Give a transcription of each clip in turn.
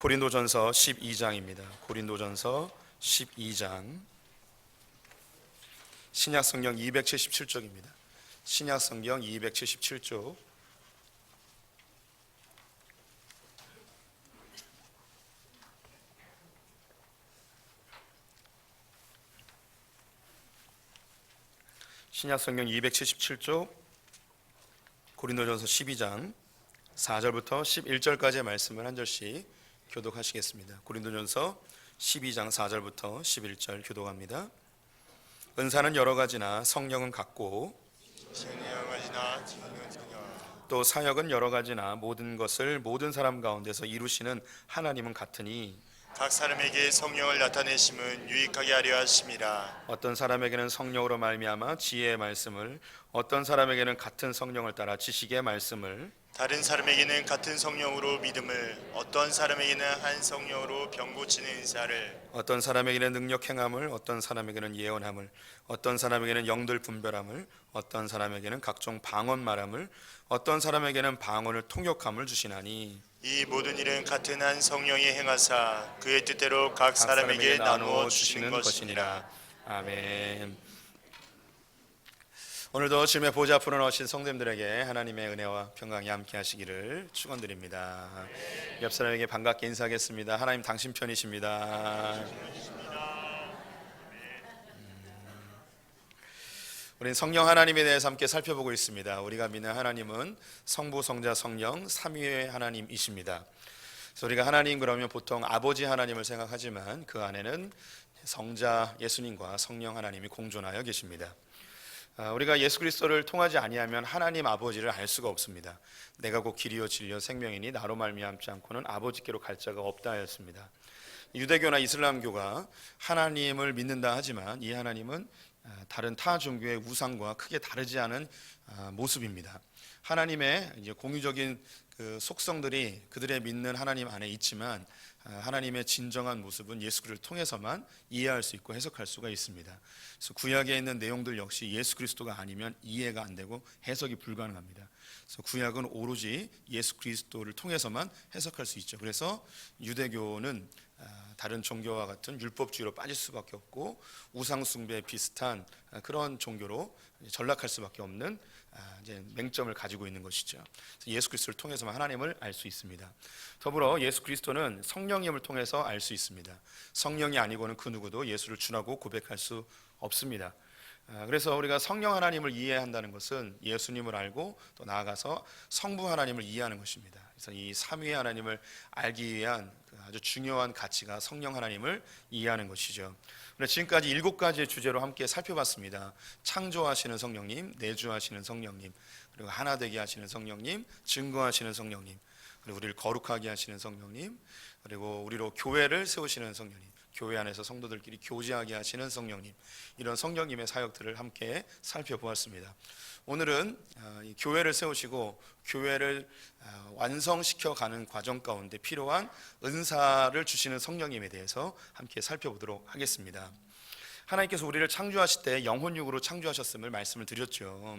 고린도전서 12장입니다. 고린도전서 12장 신약성경 277쪽입니다. 신약성경 277쪽 신약성경 277쪽 고린도전서 12장 4절부터 11절까지의 말씀을 한 절씩 교독하시겠습니다. 고린도전서 12장 4절부터 11절 교독합니다. 은사는 여러 가지나 성령은 같고 또 사역은 여러 가지나 모든 것을 모든 사람 가운데서 이루시는 하나님은 같으니 각 사람에게 성령을 나타내심은 유익하게 하려 하심이라. 어떤 사람에게는 성령으로 말미암아 지혜의 말씀을, 어떤 사람에게는 같은 성령을 따라 지식의 말씀을, 다른 사람에게는 같은 성령으로 믿음을, 어떤 사람에게는 한 성령으로 병 고치는 은사를, 어떤 사람에게는 능력 행함을, 어떤 사람에게는 예언함을, 어떤 사람에게는 영들 분별함을, 어떤 사람에게는 각종 방언 말함을, 어떤 사람에게는 방언을 통역함을 주시나니 이 모든 일은 같은 한 성령이 행하사 그의 뜻대로 각 사람에게 나누어 주시는 것이니라. 아멘. 오늘도 주님의 보좌 앞으로 나오신 성도님들에게 하나님의 은혜와 평강이 함께 하시기를 축원드립니다. 옆 사람에게 반갑게 인사하겠습니다. 하나님 당신 편이십니다. 우리는 성령 하나님에 대해서 함께 살펴보고 있습니다. 우리가 믿는 하나님은 성부, 성자, 성령 삼위의 하나님이십니다. 그래서 우리가 하나님 그러면 보통 아버지 하나님을 생각하지만 그 안에는 성자 예수님과 성령 하나님이 공존하여 계십니다. 우리가 예수 그리스도를 통하지 아니하면 하나님 아버지를 알 수가 없습니다. 내가 곧 길이요 진리요 생명이니 나로 말미암지 않고는 아버지께로 갈 자가 없다 하였습니다. 유대교나 이슬람교가 하나님을 믿는다 하지만 이 하나님은 다른 타 종교의 우상과 크게 다르지 않은 모습입니다. 하나님의 이제 공유적인 그 속성들이 그들의 믿는 하나님 안에 있지만 하나님의 진정한 모습은 예수 그리스도를 통해서만 이해할 수 있고 해석할 수가 있습니다. 그래서 구약에 있는 내용들 역시 예수 그리스도가 아니면 이해가 안 되고 해석이 불가능합니다. 그래서 구약은 오로지 예수 그리스도를 통해서만 해석할 수 있죠. 그래서 유대교는 다른 종교와 같은 율법주의로 빠질 수밖에 없고 우상 숭배에 비슷한 그런 종교로 전락할 수밖에 없는 이제 맹점을 가지고 있는 것이죠. 예수 그리스도를 통해서만 하나님을 알 수 있습니다. 더불어 예수 그리스도는 성령님을 통해서 알 수 있습니다. 성령이 아니고는 그 누구도 예수를 주라고 고백할 수 없습니다. 그래서 우리가 성령 하나님을 이해한다는 것은 예수님을 알고 또 나아가서 성부 하나님을 이해하는 것입니다. 그래서 이 삼위의 하나님을 알기 위한 아주 중요한 가치가 성령 하나님을 이해하는 것이죠. 지금까지 7가지의 주제로 함께 살펴봤습니다. 창조하시는 성령님, 내주하시는 성령님, 그리고 하나 되게 하시는 성령님, 증거하시는 성령님, 그리고 우리를 거룩하게 하시는 성령님, 그리고 우리로 교회를 세우시는 성령님, 교회 안에서 성도들끼리 교제하게 하시는 성령님, 이런 성령님의 사역들을 함께 살펴보았습니다. 오늘은 교회를 세우시고 교회를 완성시켜 가는 과정 가운데 필요한 은사를 주시는 성령님에 대해서 함께 살펴보도록 하겠습니다. 하나님께서 우리를 창조하실 때 영혼육으로 창조하셨음을 말씀을 드렸죠.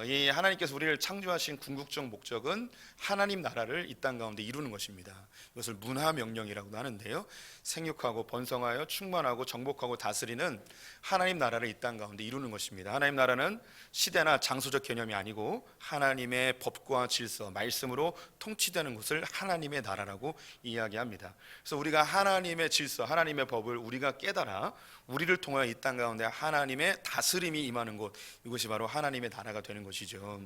이 하나님께서 우리를 창조하신 궁극적 목적은 하나님 나라를 이 땅 가운데 이루는 것입니다. 이것을 문화명령이라고도 하는데요, 생육하고 번성하여 충만하고 정복하고 다스리는 하나님 나라를 이 땅 가운데 이루는 것입니다. 하나님 나라는 시대나 장소적 개념이 아니고 하나님의 법과 질서, 말씀으로 통치되는 것을 하나님의 나라라고 이야기합니다. 그래서 우리가 하나님의 질서, 하나님의 법을 우리가 깨달아 우리를 통하여 이 땅 가운데 하나님의 다스림이 임하는 곳, 이것이 바로 하나님의 나라가 되는 것이죠.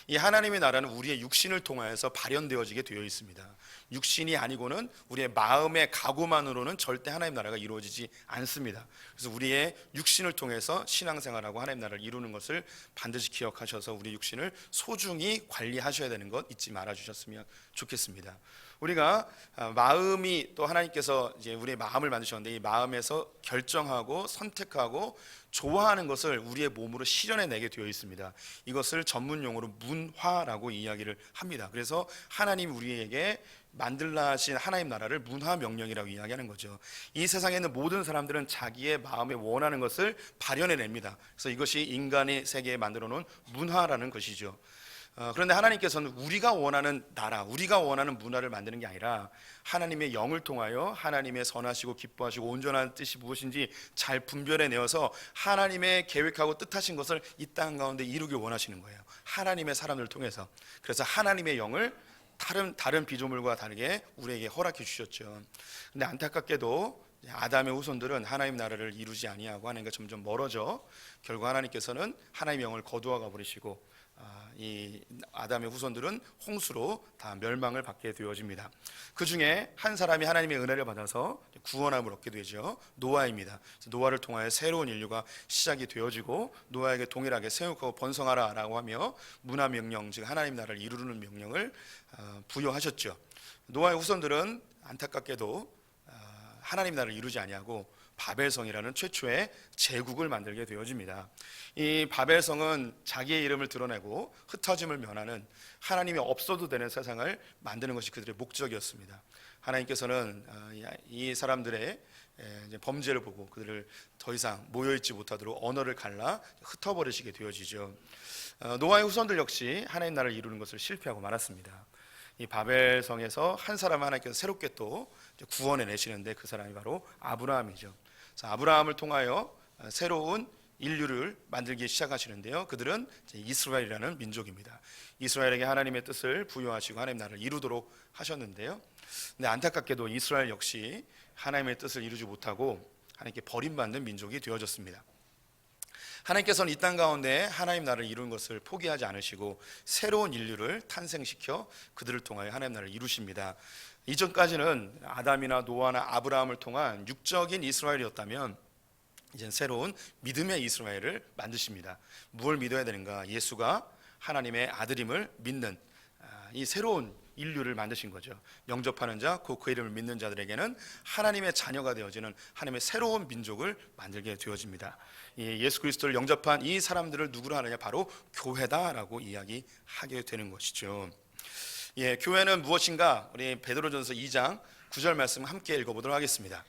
이 하나님의 나라는 우리의 육신을 통하여서 발현되어지게 되어 있습니다. 육신이 아니고는 우리의 마음의 각오만으로는 절대 하나님 나라가 이루어지지 않습니다. 그래서 우리의 육신을 통해서 신앙생활하고 하나님 나라를 이루는 것을 반드시 기억하셔서 우리 육신을 소중히 관리하셔야 되는 것 잊지 말아 주셨으면 좋겠습니다. 우리가 마음이 또 하나님께서 이제 우리의 마음을 만드셨는데 이 마음에서 결정하고 선택하고 좋아하는 것을 우리의 몸으로 실현해내게 되어 있습니다. 이것을 전문용어로 문화라고 이야기를 합니다. 그래서 하나님 우리에게 만들라 하신 하나님 나라를 문화명령이라고 이야기하는 거죠. 이 세상에 있는 모든 사람들은 자기의 마음에 원하는 것을 발현해냅니다. 그래서 이것이 인간의 세계에 만들어 놓은 문화라는 것이죠. 그런데 하나님께서는 우리가 원하는 나라, 우리가 원하는 문화를 만드는 게 아니라 하나님의 영을 통하여 하나님의 선하시고 기뻐하시고 온전한 뜻이 무엇인지 잘 분별해 내어서 하나님의 계획하고 뜻하신 것을 이 땅 가운데 이루길 원하시는 거예요. 하나님의 사람들을 통해서. 그래서 하나님의 영을 다른 피조물과 다르게 우리에게 허락해 주셨죠. 근데 안타깝게도 아담의 후손들은 하나님 나라를 이루지 아니하고 하나님과 점점 멀어져 결국 하나님께서는 하나님의 영을 거두어가 버리시고 이 아담의 후손들은 홍수로 다 멸망을 받게 되어집니다. 그 중에 한 사람이 하나님의 은혜를 받아서 구원함을 얻게 되죠. 노아입니다. 노아를 통하여 새로운 인류가 시작이 되어지고 노아에게 동일하게 생육하고 번성하라라고 하며 문화 명령, 즉 하나님 나라를 이루는 명령을 부여하셨죠. 노아의 후손들은 안타깝게도 하나님 나라를 이루지 아니하고 바벨성이라는 최초의 제국을 만들게 되어집니다. 이 바벨성은 자기의 이름을 드러내고 흩어짐을 면하는 하나님이 없어도 되는 세상을 만드는 것이 그들의 목적이었습니다. 하나님께서는 이 사람들의 범죄를 보고 그들을 더 이상 모여있지 못하도록 언어를 갈라 흩어버리시게 되어지죠. 노아의 후손들 역시 하나님 나라를 이루는 것을 실패하고 말았습니다. 이 바벨성에서 한 사람 하나님께서 새롭게 또 구원해 내시는데 그 사람이 바로 아브라함이죠. 그래서 아브라함을 통하여 새로운 인류를 만들기 시작하시는데요. 그들은 이스라엘이라는 민족입니다. 이스라엘에게 하나님의 뜻을 부여하시고 하나님 나라를 이루도록 하셨는데요. 근데 안타깝게도 이스라엘 역시 하나님의 뜻을 이루지 못하고 하나님께 버림받는 민족이 되어졌습니다. 하나님께서는 이 땅 가운데 하나님 나라를 이루는 것을 포기하지 않으시고 새로운 인류를 탄생시켜 그들을 통하여 하나님 나라를 이루십니다. 이전까지는 아담이나 노아나 아브라함을 통한 육적인 이스라엘이었다면 이제 새로운 믿음의 이스라엘을 만드십니다. 무엇을 믿어야 되는가? 예수가 하나님의 아들임을 믿는 이 새로운 인류를 만드신 거죠. 영접하는 자, 곧 그 이름을 믿는 자들에게는 하나님의 자녀가 되어지는 하나님의 새로운 민족을 만들게 되어집니다. 예수 그리스도를 영접한 이 사람들을 누구로 하느냐? 바로 교회다라고 이야기하게 되는 것이죠. 교회는 무엇인가? 우리 베드로전서 2장 9절 말씀 함께 읽어보도록 하겠습니다.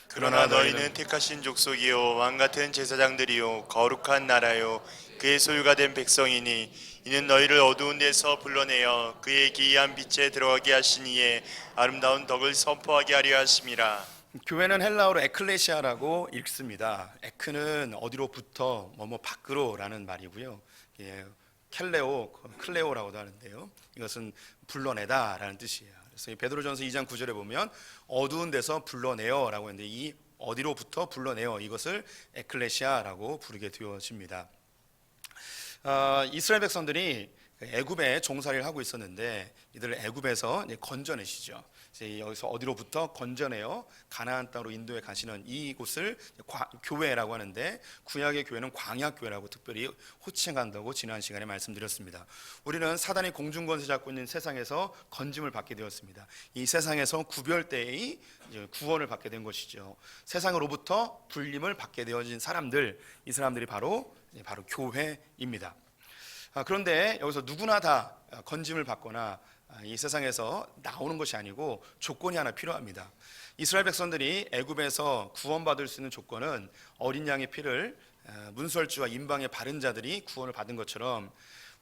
그러나 너희는 택하신 족속이요 왕같은 제사장들이요 거룩한 나라요 그의 소유가 된 백성이니 이는 너희를 어두운 데서 불러내어 그의 기이한 빛에 들어가게 하신 이의 아름다운 덕을 선포하게 하려 하심이라. 교회는 헬라어로 에클레시아라고 읽습니다. 에크는 어디로부터 뭐뭐 밖으로라는 말이고요. 클레오라고도 하는데요. 이것은 불러내다라는 뜻이에요. 그래서 이 베드로전서 2장 9절에 보면 어두운 데서 불러내어라고 했는데 이 어디로부터 불러내어 이것을 에클레시아라고 부르게 되어집니다. 이스라엘 백성들이 애굽에 종살이를 하고 있었는데 이들을 애굽에서 건져내시죠. 이제 여기서 어디로부터 건져내어 가나안 땅으로 인도해 가시는 이곳을 교회라고 하는데 구약의 교회는 광야교회라고 특별히 호칭한다고 지난 시간에 말씀드렸습니다. 우리는 사단이 공중권세 잡고 있는 세상에서 건짐을 받게 되었습니다. 이 세상에서 구별대의 구원을 받게 된 것이죠. 세상으로부터 불림을 받게 되어진 사람들, 이 사람들이 바로 교회입니다. 그런데 여기서 누구나 다 건짐을 받거나 이 세상에서 나오는 것이 아니고 조건이 하나 필요합니다. 이스라엘 백성들이 애굽에서 구원받을 수 있는 조건은 어린 양의 피를 문설주와 임방의 바른 자들이 구원을 받은 것처럼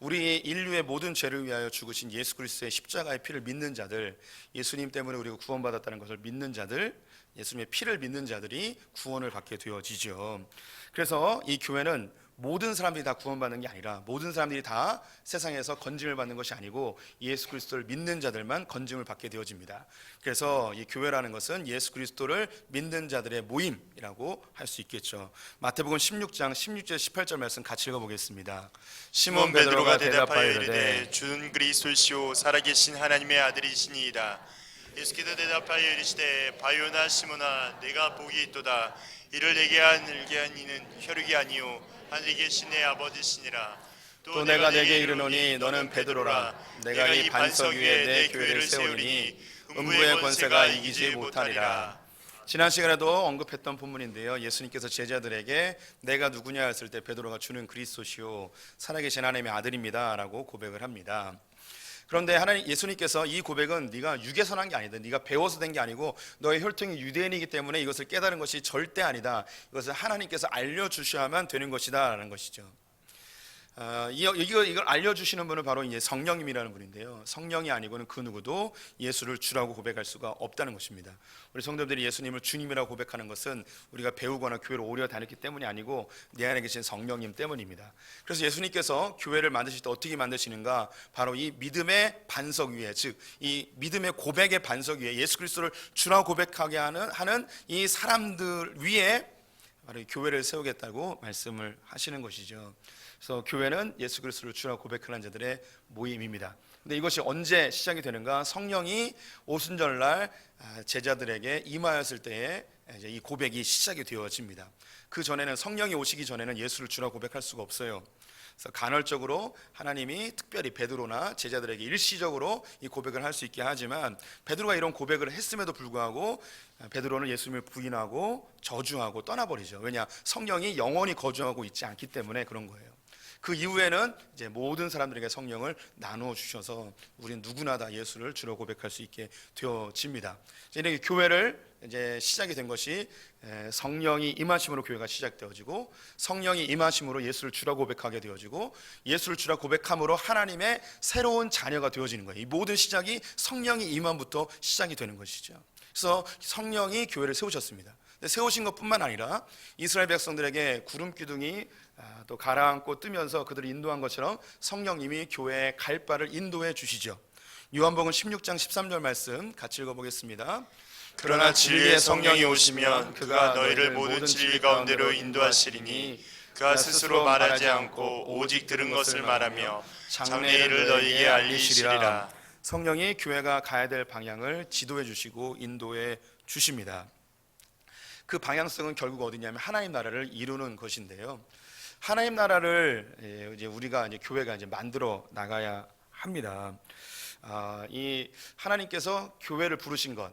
우리 인류의 모든 죄를 위하여 죽으신 예수 그리스도의 십자가의 피를 믿는 자들, 예수님 때문에 우리가 구원받았다는 것을 믿는 자들, 예수님의 피를 믿는 자들이 구원을 받게 되어지죠. 그래서 이 교회는 모든 사람들이 다 구원받는 게 아니라 모든 사람들이 다 세상에서 건짐을 받는 것이 아니고 예수 그리스도를 믿는 자들만 건짐을 받게 되어집니다. 그래서 이 교회라는 것은 예수 그리스도를 믿는 자들의 모임이라고 할 수 있겠죠. 마태복음 16장 16절 18절 말씀 같이 읽어보겠습니다. 시몬 베드로가 대답하여 이르되 주는 그리스도시요 살아계신 하나님의 아들이시니이다. 예수께서 대답하여 이르시되 바요나 시몬아 내가 복이 있도다. 이를 내게 한 이는 혈육이 아니요 하늘에 계신 내 아버지시니라. 또 내가 내게 이르노니 너는 베드로라. 내가 이 반석 위에 내 교회를 세우리니 음부의 권세가 이기지 못하리라. 지난 시간에도 언급했던 본문인데요. 예수님께서 제자들에게 내가 누구냐 했을 때 베드로가 주는 그리스도시요 살아계신 하나님의 아들입니다 라고 고백을 합니다. 그런데 예수님께서 이 고백은 네가 육에서 난 게 아니다. 네가 배워서 된 게 아니고 너의 혈통이 유대인이기 때문에 이것을 깨달은 것이 절대 아니다. 이것을 하나님께서 알려주셔야만 되는 것이다 라는 것이죠. 이걸 알려주시는 분은 바로 이제 성령님이라는 분인데요. 성령이 아니고는 그 누구도 예수를 주라고 고백할 수가 없다는 것입니다. 우리 성도들이 예수님을 주님이라고 고백하는 것은 우리가 배우거나 교회를 오래 다녔기 때문이 아니고 내 안에 계신 성령님 때문입니다. 그래서 예수님께서 교회를 만드실 때 어떻게 만드시는가? 바로 이 믿음의 반석 위에, 즉 이 믿음의 고백의 반석 위에 예수 그리스도를 주라고 고백하게 하는 이 사람들 위에 바로 이 교회를 세우겠다고 말씀을 하시는 것이죠. 그래서 교회는 예수 그리스도를 주라고 고백하는 자들의 모임입니다. 근데 이것이 언제 시작이 되는가? 성령이 오순절날 제자들에게 임하였을 때에 이제 이 고백이 시작이 되어집니다. 그 전에는, 성령이 오시기 전에는 예수를 주라고 고백할 수가 없어요. 그래서 간헐적으로 하나님이 특별히 베드로나 제자들에게 일시적으로 이 고백을 할 수 있게 하지만, 베드로가 이런 고백을 했음에도 불구하고 베드로는 예수님을 부인하고 저주하고 떠나버리죠. 왜냐? 성령이 영원히 거주하고 있지 않기 때문에 그런 거예요. 그 이후에는 이제 모든 사람들에게 성령을 나누어 주셔서 우리는 누구나 다 예수를 주로 고백할 수 있게 되어집니다. 이제 교회를 이제 시작이 된 것이 성령이 임하심으로 교회가 시작되어지고, 성령이 임하심으로 예수를 주라 고백하게 되어지고, 예수를 주라 고백함으로 하나님의 새로운 자녀가 되어지는 거예요. 이 모든 시작이 성령이 임함부터 시작이 되는 것이죠. 그래서 성령이 교회를 세우셨습니다. 세우신 것뿐만 아니라 이스라엘 백성들에게 구름 기둥이 또 가라앉고 뜨면서 그들을 인도한 것처럼 성령님이 교회에 갈 바를 인도해 주시죠. 요한복음 16장 13절 말씀 같이 읽어보겠습니다. 그러나 진리의 성령이 오시면 그가 너희를 모든 진리 가운데로 인도하시리니 그가 스스로 말하지 않고 오직 들은 것을 말하며 장래일을 너희에게 알리시리라. 성령이 교회가 가야 될 방향을 지도해 주시고 인도해 주십니다. 그 방향성은 결국 어디냐면 하나님 나라를 이루는 것인데요. 하나님 나라를 이제 우리가 이제 교회가 이제 만들어 나가야 합니다. 이 하나님께서 교회를 부르신 것,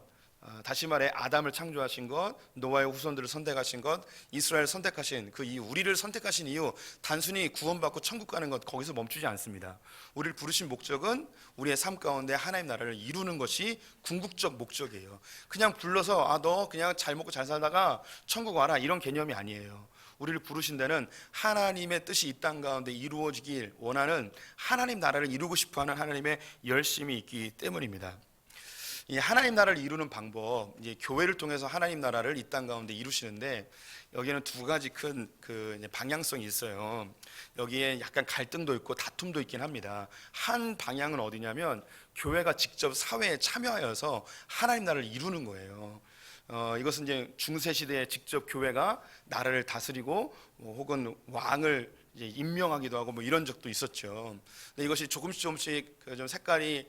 다시 말해 아담을 창조하신 것, 노아의 후손들을 선택하신 것, 이스라엘 선택하신 그 이유, 우리를 선택하신 이유, 단순히 구원받고 천국 가는 것 거기서 멈추지 않습니다. 우리를 부르신 목적은 우리의 삶 가운데 하나님 나라를 이루는 것이 궁극적 목적이에요. 그냥 불러서 너 그냥 잘 먹고 잘 살다가 천국 와라 이런 개념이 아니에요. 우리를 부르신 데는 하나님의 뜻이 이 땅 가운데 이루어지길 원하는, 하나님 나라를 이루고 싶어하는 하나님의 열심이 있기 때문입니다. 이 하나님 나라를 이루는 방법, 이제 교회를 통해서 하나님 나라를 이 땅 가운데 이루시는데, 여기에는 두 가지 큰 방향성이 있어요. 여기에 약간 갈등도 있고 다툼도 있긴 합니다. 한 방향은 어디냐면 교회가 직접 사회에 참여하여서 하나님 나라를 이루는 거예요. 이것은 이제 중세 시대에 직접 교회가 나라를 다스리고 혹은 왕을 이제 임명하기도 하고 뭐 이런 적도 있었죠. 근데 이것이 조금씩 좀 색깔이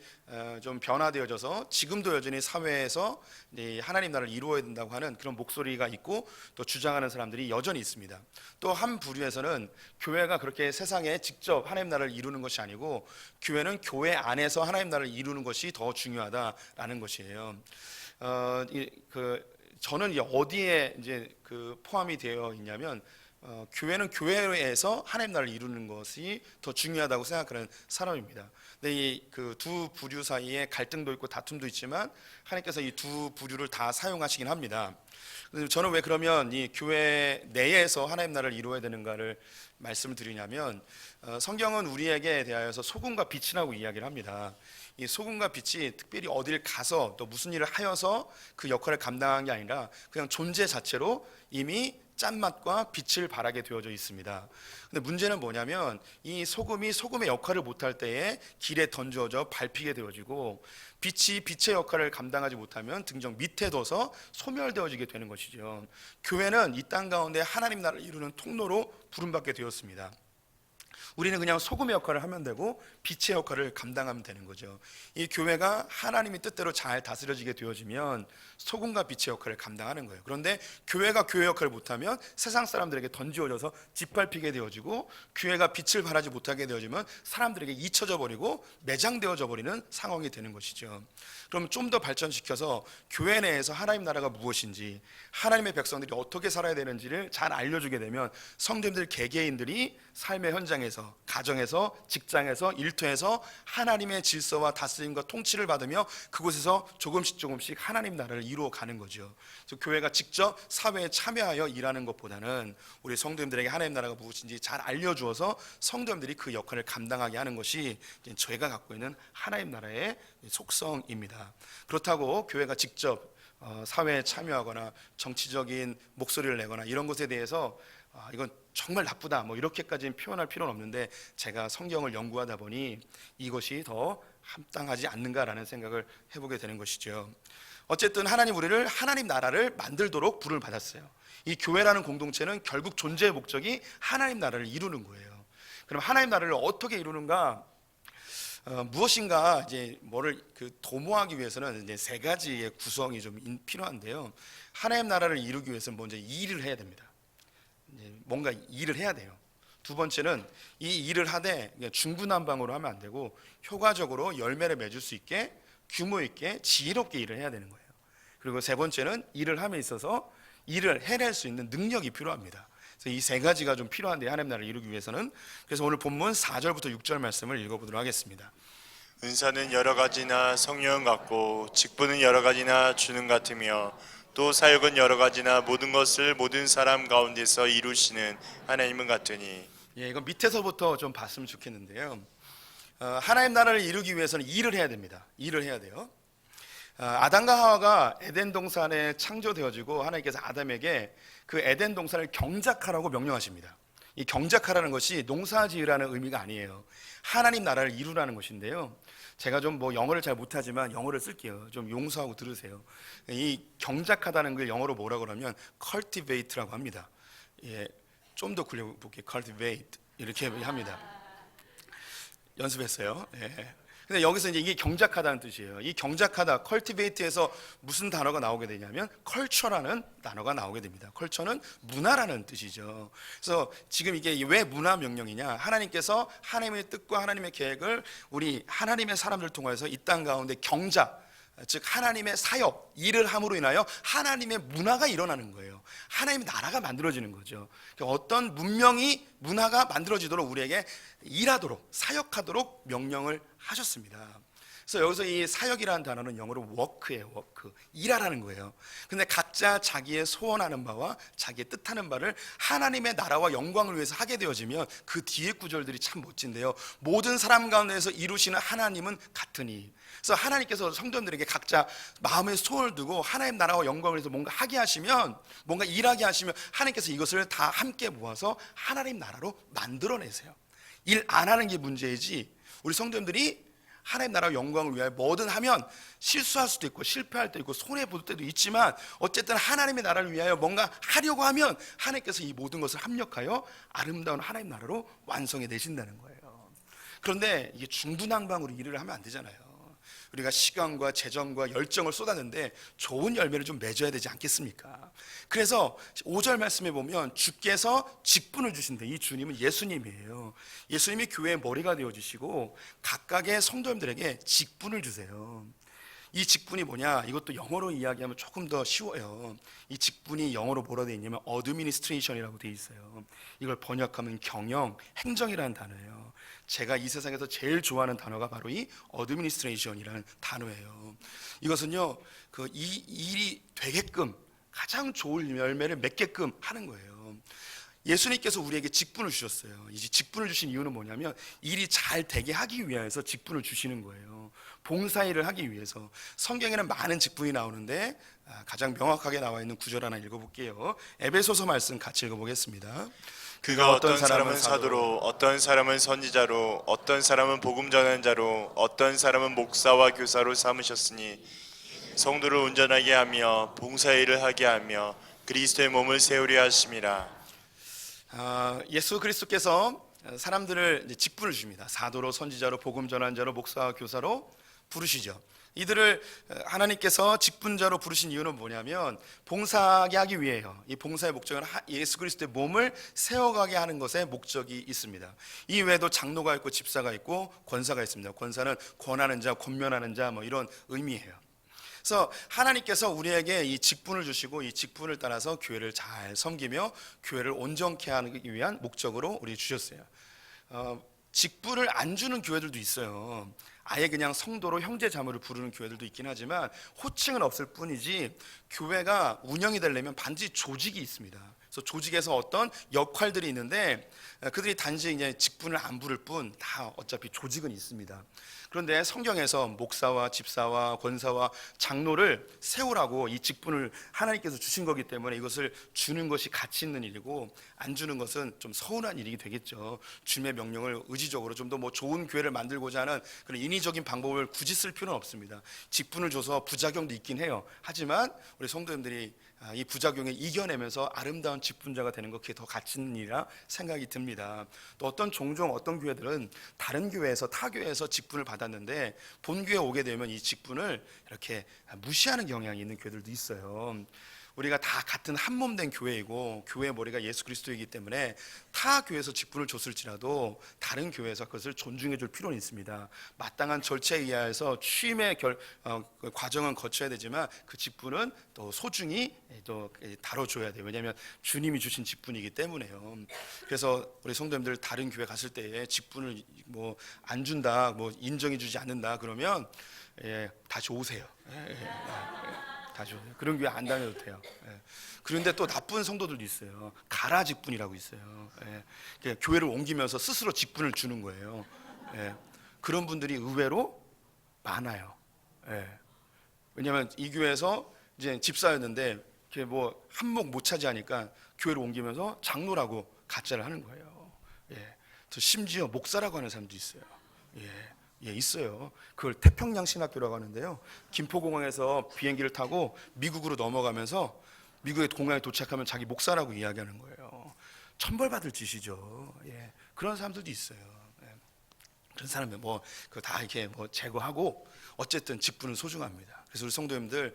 좀 변화되어져서 지금도 여전히 사회에서 이제 하나님 나라를 이루어야 된다고 하는 그런 목소리가 있고 또 주장하는 사람들이 여전히 있습니다. 또 한 부류에서는 교회가 그렇게 세상에 직접 하나님 나라를 이루는 것이 아니고 교회는 교회 안에서 하나님 나라를 이루는 것이 더 중요하다라는 것이에요. 저는 어디에 이제 포함이 되어 있냐면 교회는 교회에서 하나님 나라를 이루는 것이 더 중요하다고 생각하는 사람입니다. 근데 이 두 부류 사이에 갈등도 있고 다툼도 있지만 하나님께서 이 두 부류를 다 사용하시긴 합니다. 저는 왜 그러면 이 교회 내에서 하나님 나라를 이루어야 되는가를 말씀을 드리냐면, 성경은 우리에게 대하여서 소금과 빛이라고 이야기를 합니다. 이 소금과 빛이 특별히 어딜 가서 또 무슨 일을 하여서 그 역할을 감당한 게 아니라 그냥 존재 자체로 이미 짠맛과 빛을 발하게 되어져 있습니다. 근데 문제는 뭐냐면 이 소금이 소금의 역할을 못할 때에 길에 던져져 밟히게 되어지고, 빛이 빛의 역할을 감당하지 못하면 등정 밑에 둬서 소멸되어지게 되는 것이죠. 교회는 이 땅 가운데 하나님 나라를 이루는 통로로 부름받게 되었습니다. 우리는 그냥 소금의 역할을 하면 되고 빛의 역할을 감당하면 되는 거죠. 이 교회가 하나님의 뜻대로 잘 다스려지게 되어지면 소금과 빛의 역할을 감당하는 거예요. 그런데 교회가 교회 역할을 못하면 세상 사람들에게 던지어져서 짓밟히게 되어지고, 교회가 빛을 발하지 못하게 되어지면 사람들에게 잊혀져 버리고 매장되어져 버리는 상황이 되는 것이죠. 그럼 좀 더 발전시켜서 교회 내에서 하나님 나라가 무엇인지, 하나님의 백성들이 어떻게 살아야 되는지를 잘 알려주게 되면 성도님들 개개인들이 삶의 현장에서 가정에서, 직장에서, 일터에서 하나님의 질서와 다스림과 통치를 받으며 그곳에서 조금씩 하나님 나라를 이루어가는 거죠. 그래서 교회가 직접 사회에 참여하여 일하는 것보다는 우리 성도님들에게 하나님 나라가 무엇인지 잘 알려주어서 성도님들이 그 역할을 감당하게 하는 것이 저희가 갖고 있는 하나님 나라의 속성입니다. 그렇다고 교회가 직접 사회에 참여하거나 정치적인 목소리를 내거나 이런 것에 대해서 이건 정말 나쁘다 뭐 이렇게까지는 표현할 필요는 없는데, 제가 성경을 연구하다 보니 이것이 더 합당하지 않는가라는 생각을 해보게 되는 것이죠. 어쨌든 하나님 우리를 하나님 나라를 만들도록 부름을 받았어요. 이 교회라는 공동체는 결국 존재의 목적이 하나님 나라를 이루는 거예요. 그럼 하나님 나라를 어떻게 이루는가? 무엇인가 이제 뭐를 도모하기 위해서는 이제 세 가지의 구성이 좀 필요한데요. 하나님 나라를 이루기 위해서는 먼저 일을 해야 됩니다. 이제 뭔가 일을 해야 돼요. 두 번째는 이 일을 하되 중구난방으로 하면 안 되고 효과적으로 열매를 맺을 수 있게 규모 있게 지혜롭게 일을 해야 되는 거예요. 그리고 세 번째는 일을 함에 있어서 일을 해낼 수 있는 능력이 필요합니다. 이 세 가지가 좀 필요한데 하나님 나라를 이루기 위해서는. 그래서 오늘 본문 4절부터 6절 말씀을 읽어보도록 하겠습니다. 은사는 여러 가지나 성령은 같고 직분은 여러 가지나 주는 같으며 또 사역은 여러 가지나 모든 것을 모든 사람 가운데서 이루시는 하나님은 같으니. 이거 밑에서부터 좀 봤으면 좋겠는데요. 하나님 나라를 이루기 위해서는 일을 해야 됩니다. 일을 해야 돼요. 아담과 하와가 에덴 동산에 창조되어지고 하나님께서 아담에게 그 에덴 동산을 경작하라고 명령하십니다. 이 경작하라는 것이 농사지으라는 의미가 아니에요. 하나님 나라를 이루라는 것인데요. 제가 좀 뭐 영어를 잘 못하지만 영어를 쓸게요. 좀 용서하고 들으세요. 이 경작하다는 걸 영어로 뭐라고 하면 cultivate라고 합니다. 좀 더 굴려볼게요. cultivate 이렇게 합니다. 연습했어요. 근데 여기서 이제 이게 경작하다는 뜻이에요. 이 경작하다, cultivate에서 무슨 단어가 나오게 되냐면 culture라는 단어가 나오게 됩니다. culture는 문화라는 뜻이죠. 그래서 지금 이게 왜 문화 명령이냐? 하나님께서 하나님의 뜻과 하나님의 계획을 우리 하나님의 사람들 통해서 이 땅 가운데 경작, 즉 하나님의 사역, 일을 함으로 인하여 하나님의 문화가 일어나는 거예요. 하나님의 나라가 만들어지는 거죠. 어떤 문화가 만들어지도록 우리에게 일하도록, 사역하도록 명령을 하셨습니다. 그래서 여기서 이 사역이라는 단어는 영어로 work예요. work, 일하라는 거예요. 근데 각자 자기의 소원하는 바와 자기의 뜻하는 바를 하나님의 나라와 영광을 위해서 하게 되어지면 그 뒤에 구절들이 참 멋진데요. 모든 사람 가운데서 이루시는 하나님은 같으니. 그래서 하나님께서 성도님들에게 각자 마음의 소원을 두고 하나님 나라와 영광을 위해서 뭔가 하게 하시면, 뭔가 일하게 하시면 하나님께서 이것을 다 함께 모아서 하나님 나라로 만들어내세요. 일 안 하는 게 문제이지, 우리 성도님들이 하나님 나라와 영광을 위하여 뭐든 하면 실수할 수도 있고 실패할 때도 있고 손해볼 때도 있지만 어쨌든 하나님의 나라를 위하여 뭔가 하려고 하면 하나님께서 이 모든 것을 합력하여 아름다운 하나님 나라로 완성해 내신다는 거예요. 그런데 이게 중구난방으로 일을 하면 안 되잖아요. 우리가 시간과 재정과 열정을 쏟았는데 좋은 열매를 좀 맺어야 되지 않겠습니까? 그래서 5절 말씀에 보면 주께서 직분을 주신대. 이 주님은 예수님이에요. 예수님이 교회의 머리가 되어주시고 각각의 성도님들에게 직분을 주세요. 이 직분이 뭐냐? 이것도 영어로 이야기하면 조금 더 쉬워요. 이 직분이 영어로 뭐라 되어 있냐면 administration이라고 되어 있어요. 이걸 번역하면 경영, 행정이라는 단어예요. 제가 이 세상에서 제일 좋아하는 단어가 바로 이 administration이라는 단어예요. 이것은요, 이 일이 되게끔 가장 좋은 열매를 맺게끔 하는 거예요. 예수님께서 우리에게 직분을 주셨어요. 이 직분을 주신 이유는 뭐냐면 일이 잘 되게 하기 위해서 직분을 주시는 거예요. 봉사일을 하기 위해서. 성경에는 많은 직분이 나오는데 가장 명확하게 나와 있는 구절 하나 읽어볼게요. 에베소서 말씀 같이 읽어보겠습니다. 그가 어떤 사람은 사도로, 어떤 사람은 선지자로, 어떤 사람은 복음 전하는 자로, 어떤 사람은 목사와 교사로 삼으셨으니 성도를 온전하게 하며 봉사일을 하게 하며 그리스도의 몸을 세우려 하심이라. 예수 그리스도께서 사람들을 직분을 주십니다. 사도로, 선지자로, 복음 전하는 자로, 목사와 교사로 부르시죠. 이들을 하나님께서 직분자로 부르신 이유는 뭐냐면 봉사하게 하기 위해요. 이 봉사의 목적은 예수 그리스도의 몸을 세워가게 하는 것에 목적이 있습니다. 이 외에도 장로가 있고 집사가 있고 권사가 있습니다. 권사는 권하는 자, 권면하는 자 뭐 이런 의미예요. 그래서 하나님께서 우리에게 이 직분을 주시고 이 직분을 따라서 교회를 잘 섬기며 교회를 온전케 하기 위한 목적으로 우리 주셨어요. 직분을 안 주는 교회들도 있어요. 아예 그냥 성도로 형제 자매를 부르는 교회들도 있긴 하지만 호칭은 없을 뿐이지 교회가 운영이 되려면 반드시 조직이 있습니다. 그래서 조직에서 어떤 역할들이 있는데 그들이 단지 이제 직분을 안 부를 뿐 다 어차피 조직은 있습니다. 그런데 성경에서 목사와 집사와 권사와 장로를 세우라고 이 직분을 하나님께서 주신 거기 때문에 이것을 주는 것이 가치 있는 일이고 안 주는 것은 좀 서운한 일이 되겠죠. 주님의 명령을 의지적으로 좀 더 뭐 좋은 교회를 만들고자 하는 그런 인위적인 방법을 굳이 쓸 필요는 없습니다. 직분을 줘서 부작용도 있긴 해요. 하지만 우리 성도님들이 이 부작용을 이겨내면서 아름다운 직분자가 되는 것, 그게 더 가치 있는 일이라 생각이 듭니다. 또 종종 어떤 교회들은 다른 교회에서 타 교회에서 직분을 받았는데 본교회에 오게 되면 이 직분을 이렇게 무시하는 경향이 있는 교회들도 있어요. 우리가 다 같은 한 몸 된 교회이고 교회의 머리가 예수 그리스도이기 때문에 타 교회에서 직분을 줬을지라도 다른 교회에서 그것을 존중해 줄 필요는 있습니다. 마땅한 절차에 의하여서 취임의 과정은 거쳐야 되지만 그 직분은 또 소중히 또 다뤄줘야 돼요. 왜냐하면 주님이 주신 직분이기 때문에요. 그래서 우리 성도님들 다른 교회 갔을 때에 직분을 뭐 안 준다, 뭐 인정해 주지 않는다 그러면 다시 오세요. 다시 오세요. 그런 교회 안 다녀도 돼요. 그런데 또 나쁜 성도들도 있어요. 가라 직분이라고 있어요. 교회를 옮기면서 스스로 직분을 주는 거예요. 그런 분들이 의외로 많아요. 왜냐하면 이 교회에서 이제 집사였는데 뭐 한몫 못 차지하니까 교회를 옮기면서 장로라고 가짜를 하는 거예요. 또 심지어 목사라고 하는 사람도 있어요. 있어요. 그걸 태평양 신학교라고 하는데요. 김포공항에서 비행기를 타고 미국으로 넘어가면서 미국의 공항에 도착하면 자기 목사라고 이야기하는 거예요. 천벌받을 짓이죠. 그런 사람들도 있어요. 그런 사람들 뭐 그거 다 이렇게 뭐 제거하고 어쨌든 직분은 소중합니다. 그래서 우리 성도님들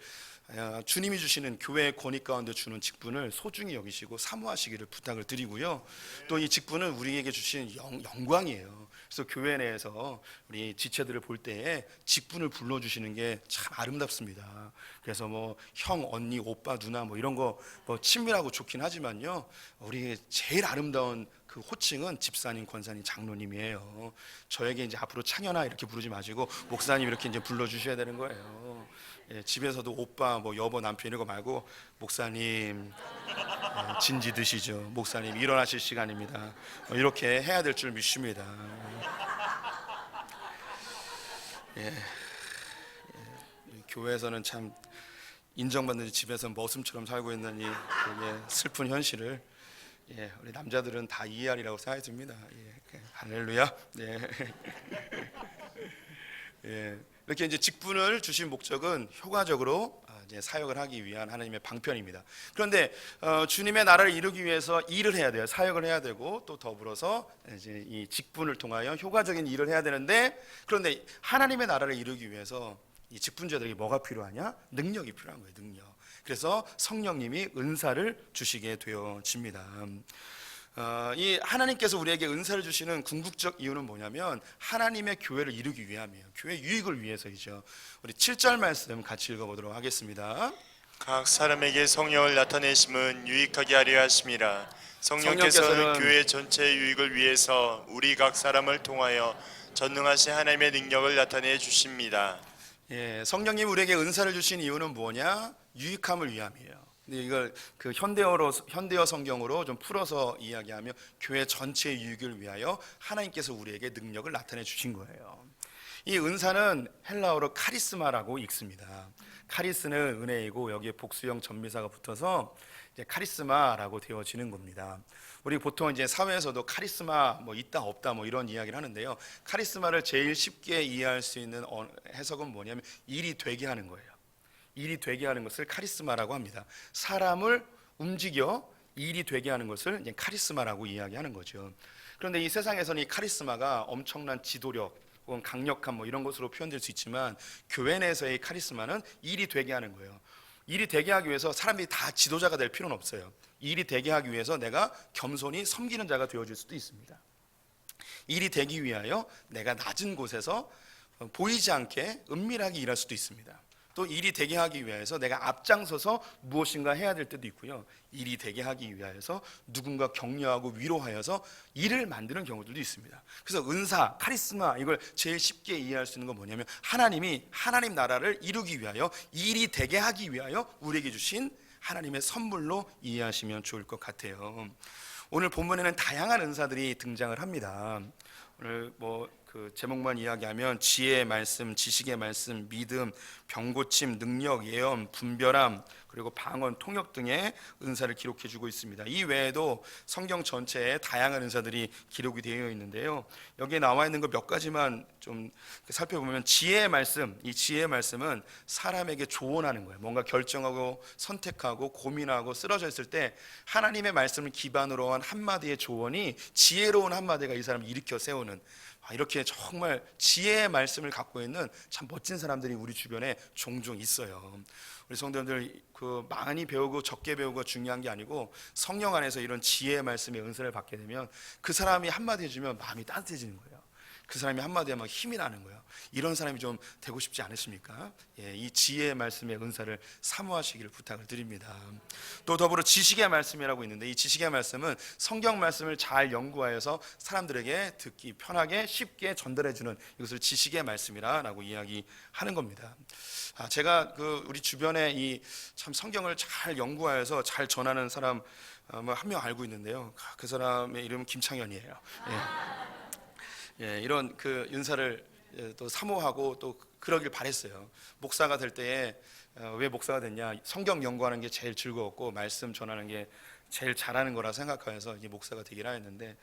주님이 주시는 교회의 권위 가운데 주는 직분을 소중히 여기시고 사모하시기를 부탁을 드리고요. 또 이 직분은 우리에게 주신 영광이에요. 그래서 교회 내에서 우리 지체들을 볼 때에 직분을 불러주시는 게 참 아름답습니다. 그래서 뭐 형, 언니, 오빠, 누나 뭐 이런 거 뭐 친밀하고 좋긴 하지만요, 우리 제일 아름다운 그 호칭은 집사님, 권사님, 장로님이에요. 저에게 이제 앞으로 창현아 이렇게 부르지 마시고 목사님 이렇게 이제 불러주셔야 되는 거예요. 집에서도 오빠, 뭐 여보, 남편 이런 거 말고 목사님 진지 드시죠. 목사님 일어나실 시간입니다. 이렇게 해야 될 줄 믿습니다. 교회에서는 참 인정받는 집에서 머슴처럼 살고 있는 이 슬픈 현실을 우리 남자들은 다 이해하리라고 생각이 듭니다. 할렐루야. 이렇게 이제 직분을 주신 목적은 효과적으로 이제 사역을 하기 위한 하나님의 방편입니다. 그런데 주님의 나라를 이루기 위해서 일을 해야 돼요. 사역을 해야 되고 또 더불어서 이제 이 직분을 통하여 효과적인 일을 해야 되는데, 그런데 하나님의 나라를 이루기 위해서 이 직분자들에게 뭐가 필요하냐? 능력이 필요한 거예요. 능력. 그래서 성령님이 은사를 주시게 되어집니다. 이 하나님께서 우리에게 은사를 주시는 궁극적 이유는 뭐냐면 하나님의 교회를 이루기 위함이에요. 교회 유익을 위해서이죠. 우리 7절 말씀 같이 읽어보도록 하겠습니다. 각 사람에게 성령을 나타내심은 유익하게 하려 하심이라. 성령께서는 교회 전체 유익을 위해서 우리 각 사람을 통하여 전능하신 하나님의 능력을 나타내 주십니다. 성령님 우리에게 은사를 주신 이유는 뭐냐? 유익함을 위함이에요. 근데 이걸 그 현대어 성경으로 좀 풀어서 이야기하면 교회 전체의 유익을 위하여 하나님께서 우리에게 능력을 나타내 주신 거예요. 이 은사는 헬라어로 카리스마라고 읽습니다. 카리스는 은혜이고 여기에 복수형 전미사가 붙어서 이제 카리스마라고 되어지는 겁니다. 우리 보통 이제 사회에서도 카리스마 뭐 있다 없다 뭐 이런 이야기를 하는데요. 카리스마를 제일 쉽게 이해할 수 있는 해석은 뭐냐면 일이 되게 하는 거예요. 일이 되게 하는 것을 카리스마라고 합니다. 사람을 움직여 일이 되게 하는 것을 이제 카리스마라고 이야기하는 거죠. 그런데 이 세상에서는 이 카리스마가 엄청난 지도력 혹은 강력한 뭐 이런 것으로 표현될 수 있지만 교회 내에서의 카리스마는 일이 되게 하는 거예요. 일이 되게 하기 위해서 사람들이 다 지도자가 될 필요는 없어요. 일이 되게 하기 위해서 내가 겸손히 섬기는 자가 되어줄 수도 있습니다. 일이 되기 위하여 내가 낮은 곳에서 보이지 않게 은밀하게 일할 수도 있습니다. 또 일이 되게 하기 위해서 내가 앞장서서 무엇인가 해야 될 때도 있고요. 일이 되게 하기 위해서 누군가 격려하고 위로하여서 일을 만드는 경우들도 있습니다. 그래서 은사, 카리스마, 이걸 제일 쉽게 이해할 수 있는 건 뭐냐면 하나님이 하나님 나라를 이루기 위하여 일이 되게 하기 위하여 우리에게 주신 하나님의 선물로 이해하시면 좋을 것 같아요. 오늘 본문에는 다양한 은사들이 등장을 합니다. 오늘 그 제목만 이야기하면 지혜의 말씀, 지식의 말씀, 믿음, 병고침, 능력, 예언, 분별함, 그리고 방언, 통역 등의 은사를 기록해 주고 있습니다. 이 외에도 성경 전체에 다양한 은사들이 기록이 되어 있는데요. 여기에 나와 있는 거 몇 가지만 좀 살펴보면 지혜의 말씀, 이 지혜의 말씀은 사람에게 조언하는 거예요. 뭔가 결정하고 선택하고 고민하고 쓰러져 있을 때 하나님의 말씀을 기반으로 한 한마디의 조언이 지혜로운 한마디가 이 사람을 일으켜 세우는, 이렇게 정말 지혜의 말씀을 갖고 있는 참 멋진 사람들이 우리 주변에 종종 있어요. 우리 성도님들 많이 배우고 적게 배우고 중요한 게 아니고 성령 안에서 이런 지혜의 말씀의 은사를 받게 되면 그 사람이 한마디 해주면 마음이 따뜻해지는 거예요. 그 사람이 한마디 하면 힘이 나는 거예요. 이런 사람이 좀 되고 싶지 않으십니까? 이 지혜의 말씀의 은사를 사모하시기를 부탁을 드립니다. 또 더불어 지식의 말씀이라고 있는데 이 지식의 말씀은 성경 말씀을 잘 연구하여서 사람들에게 듣기 편하게 쉽게 전달해주는, 이것을 지식의 말씀이라고 이야기하는 겁니다. 제가 우리 주변에 이 참 성경을 잘 연구하여서 잘 전하는 사람 한 명 알고 있는데요. 그 사람의 이름은 김창현이에요. 이런 은사를 또 사모하고 또 그러길 바랬어요. 목사가 될 때에 왜 목사가 됐냐? 성경 연구하는 게 제일 즐거웠고 말씀 전하는 게 제일 잘하는 거라 생각하여서 이제 목사가 되기로 했는데,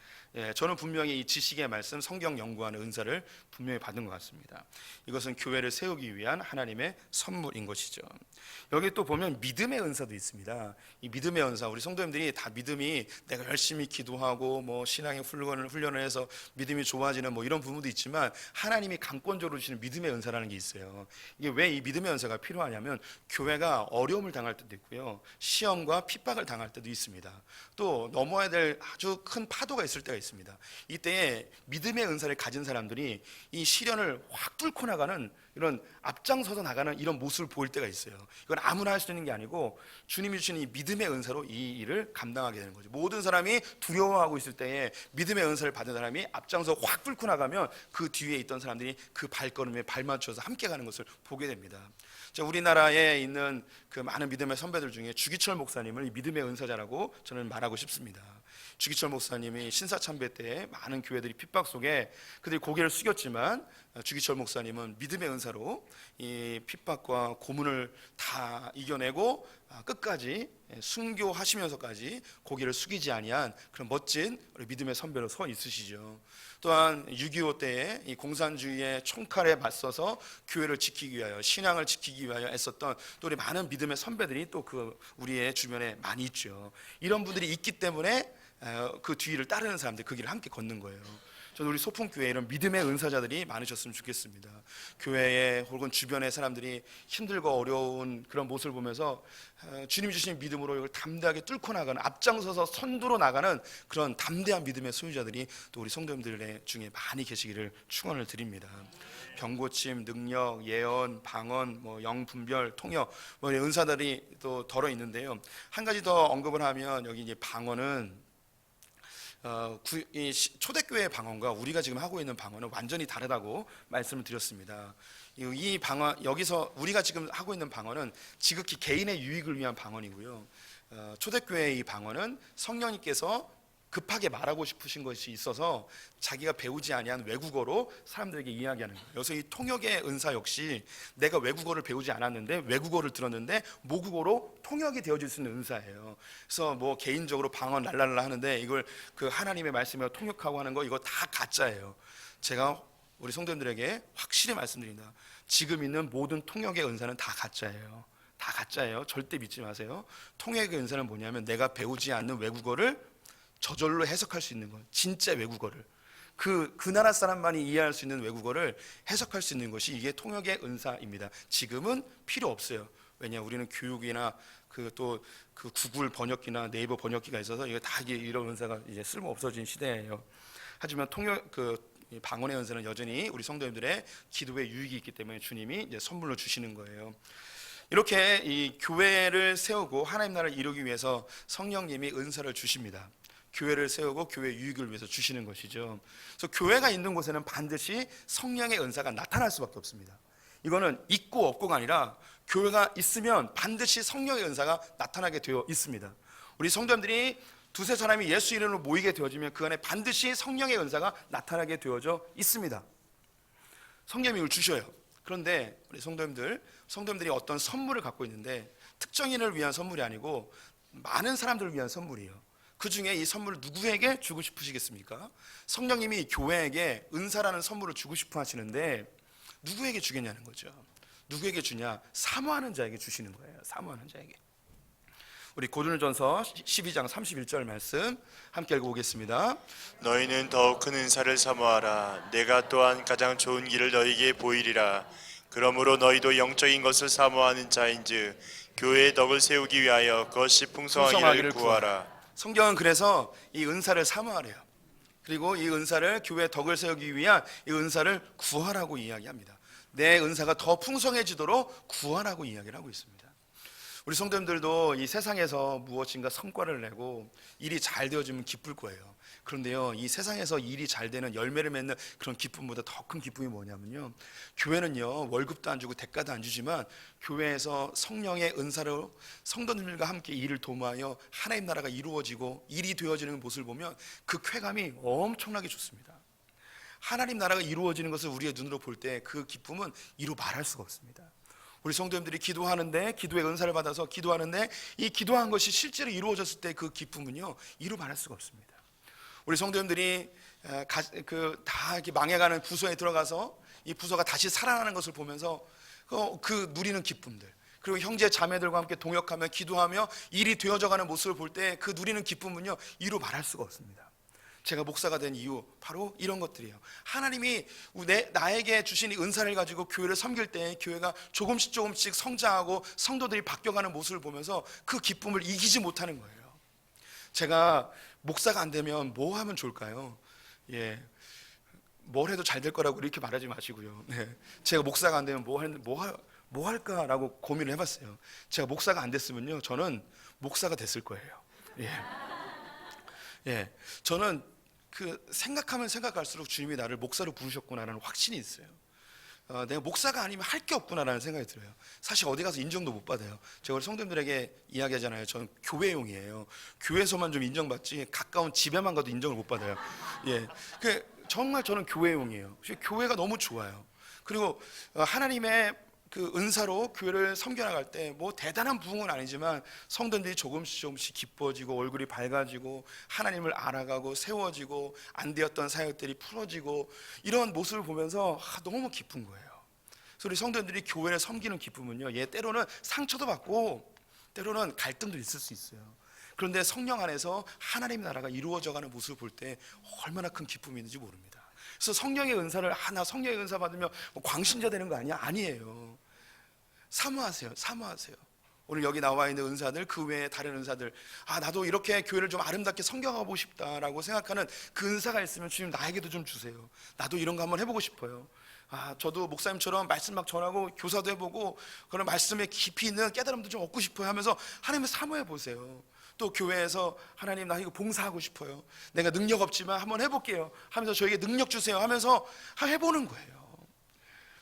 저는 분명히 이 지식의 말씀, 성경 연구하는 은사를 분명히 받은 것 같습니다. 이것은 교회를 세우기 위한 하나님의 선물인 것이죠. 여기 또 보면 믿음의 은사도 있습니다. 이 믿음의 은사, 우리 성도님들이 다 믿음이 내가 열심히 기도하고 신앙의 훈련을 해서 믿음이 좋아지는 이런 부분도 있지만 하나님이 강권적으로 주시는 믿음의 은사라는 게 있어요. 이게 왜 이 믿음의 은사가 필요하냐면 교회가 어려움을 당할 때도 있고요, 시험과 핍박을 당할 때도 있습니다. 또 넘어야 될 아주 큰 파도가 있을 때가 있습니다. 이때에 믿음의 은사를 가진 사람들이 이 시련을 확 뚫고 나가는, 이런 앞장서서 나가는 이런 모습을 보일 때가 있어요. 이건 아무나 할 수 있는 게 아니고 주님이 주시는 이 믿음의 은사로 이 일을 감당하게 되는 거죠. 모든 사람이 두려워하고 있을 때에 믿음의 은사를 받은 사람이 앞장서 확 뚫고 나가면 그 뒤에 있던 사람들이 그 발걸음에 발맞춰서 함께 가는 것을 보게 됩니다. 우리나라에 있는 그 많은 믿음의 선배들 중에 주기철 목사님을 믿음의 은사자라고 저는 말하고 싶습니다. 주기철 목사님이 신사참배 때 많은 교회들이 핍박 속에 그들이 고개를 숙였지만 주기철 목사님은 믿음의 은사로 이 핍박과 고문을 다 이겨내고 끝까지 순교하시면서까지 고개를 숙이지 아니한 그런 멋진 우리 믿음의 선배로 서 있으시죠. 또한 6.25 때에 이 공산주의의 총칼에 맞서서 교회를 지키기 위하여, 신앙을 지키기 위하여 애썼던 또 우리 많은 믿음의 선배들이 또 우리의 주변에 많이 있죠. 이런 분들이 있기 때문에 그 뒤를 따르는 사람들, 그 길을 함께 걷는 거예요. 저는 우리 소풍교회에 이런 믿음의 은사자들이 많으셨으면 좋겠습니다. 교회에 혹은 주변의 사람들이 힘들고 어려운 그런 모습을 보면서 주님이 주신 믿음으로 이걸 담대하게 뚫고 나가는, 앞장서서 선두로 나가는 그런 담대한 믿음의 소유자들이 또 우리 성도님들 중에 많이 계시기를 축원을 드립니다. 병고침, 능력, 예언, 방언, 영분별, 통역, 은사들이 또 덜어 있는데요. 한 가지 더 언급을 하면 여기 이제 방언은 이 초대교회의 방언과 우리가 지금 하고 있는 방언은 완전히 다르다고 말씀을 드렸습니다. 이 방언, 여기서 우리가 지금 하고 있는 방언은 지극히 개인의 유익을 위한 방언이고요, 초대교회의 이 방언은 성령님께서 급하게 말하고 싶으신 것이 있어서 자기가 배우지 아니한 외국어로 사람들에게 이야기하는 거예요. 그래서 이 통역의 은사 역시 내가 외국어를 배우지 않았는데 외국어를 들었는데 모국어로 통역이 되어질 수 있는 은사예요. 그래서 개인적으로 방언 랄랄라 하는데 이걸 그 하나님의 말씀으로 통역하고 하는 거, 이거 다 가짜예요. 제가 우리 성도님들에게 확실히 말씀드립니다. 지금 있는 모든 통역의 은사는 다 가짜예요. 다 가짜예요. 절대 믿지 마세요. 통역의 은사는 뭐냐면 내가 배우지 않는 외국어를 저절로 해석할 수 있는 것, 진짜 외국어를, 그 나라 사람만이 이해할 수 있는 외국어를 해석할 수 있는 것이 이게 통역의 은사입니다. 지금은 필요 없어요. 왜냐, 우리는 교육이나 그 구글 번역기나 네이버 번역기가 있어서 이거 다 이런 은사가 이제 쓸모 없어진 시대예요. 하지만 이 방언의 은사는 여전히 우리 성도님들의 기도에 유익이 있기 때문에 주님이 이제 선물로 주시는 거예요. 이렇게 이 교회를 세우고 하나님 나라를 이루기 위해서 성령님이 은사를 주십니다. 교회를 세우고 교회의 유익을 위해서 주시는 것이죠. 그래서 교회가 있는 곳에는 반드시 성령의 은사가 나타날 수밖에 없습니다. 이거는 있고 없고가 아니라 교회가 있으면 반드시 성령의 은사가 나타나게 되어 있습니다. 우리 성도님들이 두세 사람이 예수 이름으로 모이게 되어지면 그 안에 반드시 성령의 은사가 나타나게 되어져 있습니다. 성령님이 이걸 주셔요. 그런데 우리 성도님들이 어떤 선물을 갖고 있는데 특정인을 위한 선물이 아니고 많은 사람들을 위한 선물이에요. 그 중에 이 선물을 누구에게 주고 싶으시겠습니까? 성령님이 교회에게 은사라는 선물을 주고 싶어 하시는데 누구에게 주겠냐는 거죠. 누구에게 주냐? 사모하는 자에게 주시는 거예요. 사모하는 자에게. 우리 고린도전서 12장 31절 말씀 함께 읽어보겠습니다. 너희는 더욱 큰 은사를 사모하라. 내가 또한 가장 좋은 길을 너희에게 보이리라. 그러므로 너희도 영적인 것을 사모하는 자인즉 교회의 덕을 세우기 위하여 그것이 풍성하기를 구하라. 성경은 그래서 이 은사를 사모하래요. 그리고 이 은사를 교회의 덕을 세우기 위한 이 은사를 구하라고 이야기합니다. 내 은사가 더 풍성해지도록 구하라고 이야기를 하고 있습니다. 우리 성도님들도 이 세상에서 무엇인가 성과를 내고 일이 잘 되어지면 기쁠 거예요. 그런데요, 이 세상에서 일이 잘 되는 열매를 맺는 그런 기쁨보다 더 큰 기쁨이 뭐냐면요, 교회는요 월급도 안 주고 대가도 안 주지만 교회에서 성령의 은사로 성도님들과 함께 일을 도모하여 하나님 나라가 이루어지고 일이 되어지는 모습을 보면 그 쾌감이 엄청나게 좋습니다. 하나님 나라가 이루어지는 것을 우리의 눈으로 볼 때 그 기쁨은 이루 말할 수가 없습니다. 우리 성도님들이 기도하는데, 기도의 은사를 받아서 기도하는데 이 기도한 것이 실제로 이루어졌을 때 그 기쁨은요 이루 말할 수가 없습니다. 우리 성도님들이 다 이렇게 망해가는 부서에 들어가서 이 부서가 다시 살아나는 것을 보면서 그 누리는 기쁨들, 그리고 형제 자매들과 함께 동역하며 기도하며 일이 되어져가는 모습을 볼 때 그 누리는 기쁨은요 이루 말할 수가 없습니다. 제가 목사가 된 이유 바로 이런 것들이에요. 하나님이 나에게 주신 이 은사를 가지고 교회를 섬길 때 교회가 조금씩 성장하고 성도들이 바뀌어가는 모습을 보면서 그 기쁨을 이기지 못하는 거예요. 제가 목사가 안 되면 뭐 하면 좋을까요? 뭘 해도 잘 될 거라고 이렇게 말하지 마시고요. 제가 목사가 안 되면 뭐 할까라고 고민을 해봤어요. 제가 목사가 안 됐으면요 저는 목사가 됐을 거예요. 저는 생각하면 생각할수록 주님이 나를 목사로 부르셨구나라는 확신이 있어요. 내가 목사가 아니면 할 게 없구나라는 생각이 들어요. 사실 어디 가서 인정도 못 받아요. 제가 우리 성도님들에게 이야기하잖아요. 저는 교회용이에요. 교회에서만 좀 인정받지 가까운 집에만 가도 인정을 못 받아요. 정말 저는 교회용이에요. 교회가 너무 좋아요. 그리고 하나님의 그 은사로 교회를 섬겨나갈 때 뭐 대단한 부흥은 아니지만 성도들이 조금씩 기뻐지고 얼굴이 밝아지고 하나님을 알아가고 세워지고 안 되었던 사역들이 풀어지고 이런 모습을 보면서 너무 기쁜 거예요. 그래서 우리 성도들이 교회를 섬기는 기쁨은요 때로는 상처도 받고 때로는 갈등도 있을 수 있어요. 그런데 성령 안에서 하나님 나라가 이루어져가는 모습을 볼 때 얼마나 큰 기쁨이 있는지 모릅니다. 그래서 성령의 은사를 나 성령의 은사 받으면 광신자 되는 거 아니야? 아니에요. 사모하세요. 오늘 여기 나와 있는 은사들, 그 외에 다른 은사들, 나도 이렇게 교회를 좀 아름답게 섬겨가고 싶다라고 생각하는 그 은사가 있으면 주님 나에게도 좀 주세요. 나도 이런 거 한번 해보고 싶어요. 저도 목사님처럼 말씀 막 전하고 교사도 해보고 그런 말씀에 깊이 있는 깨달음도 좀 얻고 싶어요 하면서 하나님을 사모해 보세요. 또 교회에서 하나님 나 이거 봉사하고 싶어요. 내가 능력 없지만 한번 해볼게요 하면서 저에게 능력 주세요 하면서 해보는 거예요.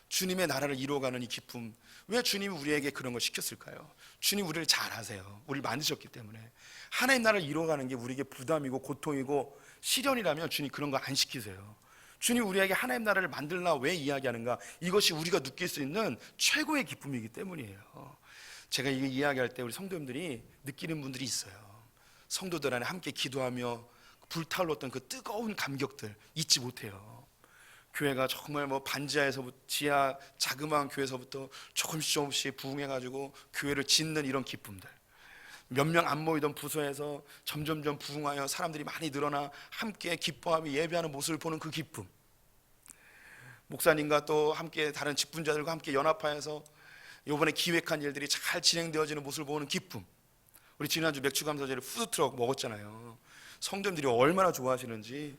주님의 나라를 이루어가는 이 기쁨, 왜 주님이 우리에게 그런 걸 시켰을까요? 주님 우리를 잘 아세요. 우리를 만드셨기 때문에. 하나님 나라를 이루어가는 게 우리에게 부담이고 고통이고 시련이라면 주님 그런 거 안 시키세요. 주님 우리에게 하나님 나라를 만들라 왜 이야기하는가? 이것이 우리가 느낄 수 있는 최고의 기쁨이기 때문이에요. 제가 이게 이야기할 때 우리 성도님들이 느끼는 분들이 있어요. 성도들 안에 함께 기도하며 불타올랐던 그 뜨거운 감격들 잊지 못해요. 교회가 정말 반지하에서부터 지하 자그마한 교회에서부터 조금씩 부흥해가지고 교회를 짓는 이런 기쁨들, 몇 명 안 모이던 부서에서 점점점 부흥하여 사람들이 많이 늘어나 함께 기뻐하며 예배하는 모습을 보는 그 기쁨, 목사님과 또 함께 다른 직분자들과 함께 연합하여서 이번에 기획한 일들이 잘 진행되어지는 모습을 보는 기쁨. 우리 지난주 맥주감사절에 푸드트럭 먹었잖아요. 성도님들이 얼마나 좋아하시는지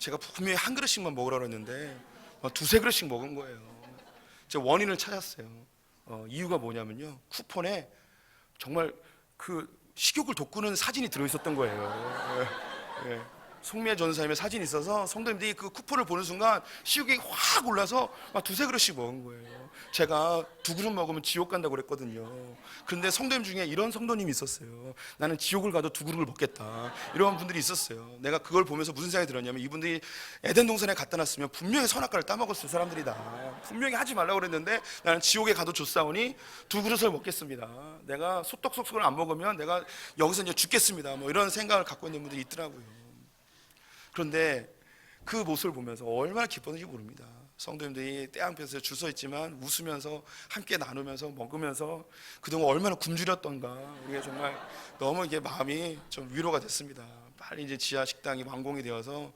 제가 분명히 한 그릇씩만 먹으라고 했는데 두세 그릇씩 먹은 거예요. 제가 원인을 찾았어요. 이유가 뭐냐면요, 쿠폰에 정말 그 식욕을 돋구는 사진이 들어있었던 거예요. 예, 예. 송미애 전사님의 사진이 있어서 성도님들이 그 쿠폰을 보는 순간 식욕이 확 올라서 막 두세 그릇씩 먹은 거예요. 제가 두 그릇 먹으면 지옥 간다고 그랬거든요. 그런데 성도님 중에 이런 성도님이 있었어요. 나는 지옥을 가도 두 그릇을 먹겠다, 이런 분들이 있었어요. 내가 그걸 보면서 무슨 생각이 들었냐면, 이분들이 에덴 동산에 갖다 놨으면 분명히 선악과를 따먹었을 사람들이다. 분명히 하지 말라고 그랬는데 나는 지옥에 가도 좋사오니 두 그릇을 먹겠습니다. 내가 소떡소떡을 안 먹으면 내가 여기서 이제 죽겠습니다. 뭐 이런 생각을 갖고 있는 분들이 있더라고요. 그런데 그 모습을 보면서 얼마나 기뻤는지 모릅니다. 성도님들이 떼양볕에 줄 서 있지만 웃으면서 함께 나누면서 먹으면서 그동안 얼마나 굶주렸던가, 우리가 정말 너무 이게 마음이 좀 위로가 됐습니다. 빨리 이제 지하 식당이 완공이 되어서